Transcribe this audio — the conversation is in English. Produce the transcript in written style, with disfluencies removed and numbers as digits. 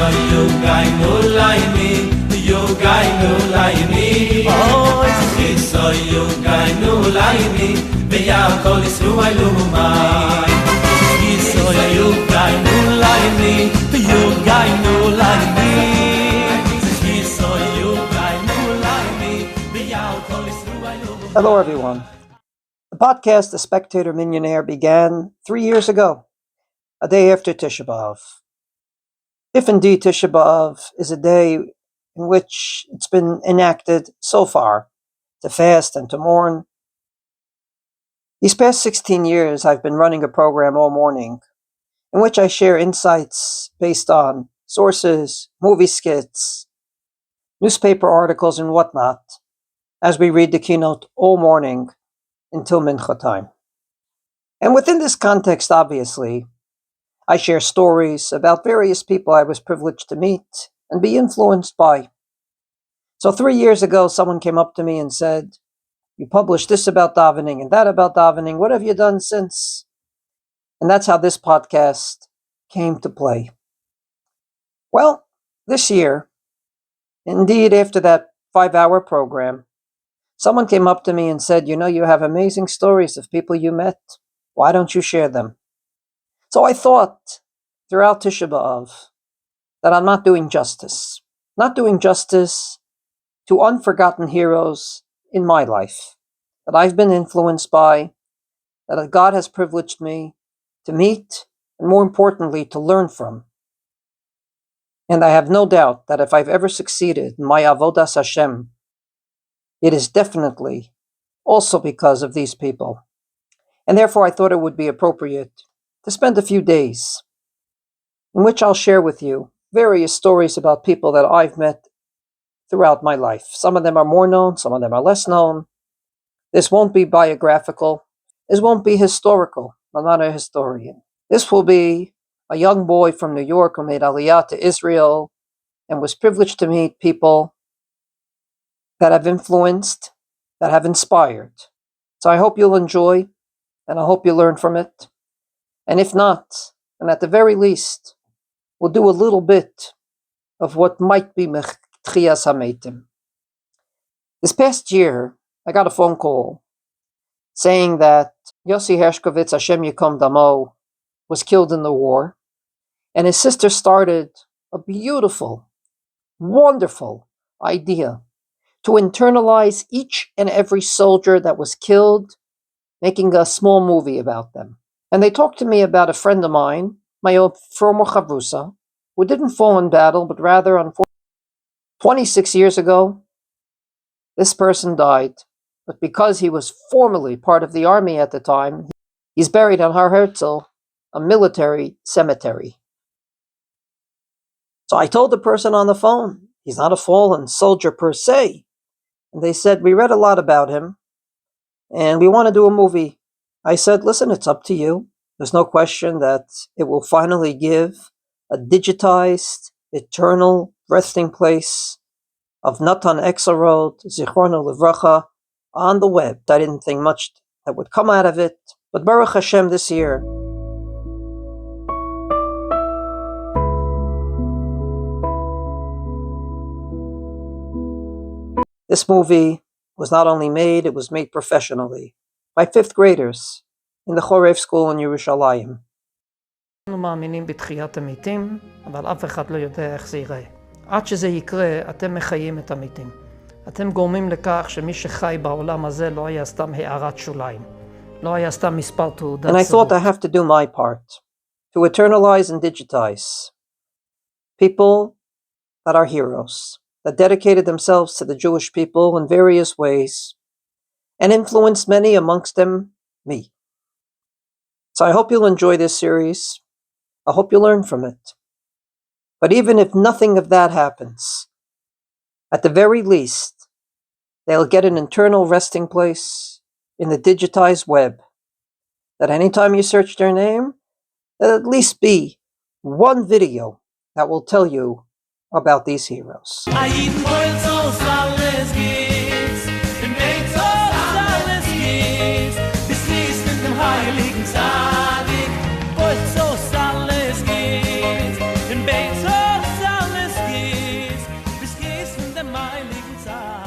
you gai no like me, you gai no like me. Oh, so you gai no like me, be ya call is who I love my. So you gai no like me, you gai no like me. So you gai no like me, be ya call is who I love my. Hello, everyone. The podcast, The Spectator Millionaire, began 3 years ago, a day after Tisha B'Av. If indeed Tisha B'Av is a day in which it's been enacted so far to fast and to mourn, these past 16 years I've been running a program all morning in which I share insights based on sources, movie skits, newspaper articles, and whatnot as we read the keynote all morning until Mincha time. And within this context, obviously, I share stories about various people I was privileged to meet and be influenced by. So 3 years ago, someone came up to me and said, "You published this about davening and that about davening. What have you done since?" And that's how this podcast came to play. Well, this year, indeed after that 5-hour program, someone came up to me and said, "You know, you have amazing stories of people you met. Why don't you share them?" So I thought throughout Tisha B'Av that I'm not doing justice to unforgotten heroes in my life that I've been influenced by, that God has privileged me to meet, and more importantly, to learn from. And I have no doubt that if I've ever succeeded in my avodas Hashem, it is definitely also because of these people. And therefore I thought it would be appropriate to spend a few days in which I'll share with you various stories about people that I've met throughout my life. Some of them are more known, some of them are less known. This won't be biographical. This won't be historical. I'm not a historian. This will be a young boy from New York who made Aliyah to Israel and was privileged to meet people that have influenced, that have inspired. So I hope you'll enjoy, and I hope you learn from it. And if not, and at the very least, we'll do a little bit of what might be Tchiyas HaMeitim. This past year, I got a phone call saying that Yossi Hershkovitz, Hashem Yikom Damo, was killed in the war, and his sister started a beautiful, wonderful idea to internalize each and every soldier that was killed, making a small movie about them. And they talked to me about a friend of mine, my old former chavrusa, who didn't fall in battle, but rather, unfortunately, 26 years ago, this person died. But because he was formerly part of the army at the time, he's buried on Har Herzl, a military cemetery. So I told the person on the phone, he's not a fallen soldier per se. And they said, "We read a lot about him, and we want to do a movie." I said, "Listen, it's up to you. There's no question that it will finally give a digitized, eternal resting place of Natan Exarod, Zichrono Livracha, on the web." I didn't think much that would come out of it, but Baruch Hashem this year, this movie was not only made, it was made professionally by 5th graders in the Chorev school in Yerushalayim. אנחנו מאמינים בתחיית המתים, אבל אף אחד לא יודע איך זה ייראה. עד שזה יקרה, אתם מחיים את המתים. אתם גורמים לכך שמי שחי בעולם הזה לא היה סתם הערת שוליים. לא היה סתם מספר תעודת And I thought זהות. I have to do my part to eternalize and digitize people that are heroes, that dedicated themselves to the Jewish people in various ways and influenced many, amongst them me. So I hope you'll enjoy this series. I hope you'll learn from it. But even if nothing of that happens, at the very least, they'll get an internal resting place in the digitized web, that anytime you search their name, there'll at least be one video that will tell you about these heroes. חי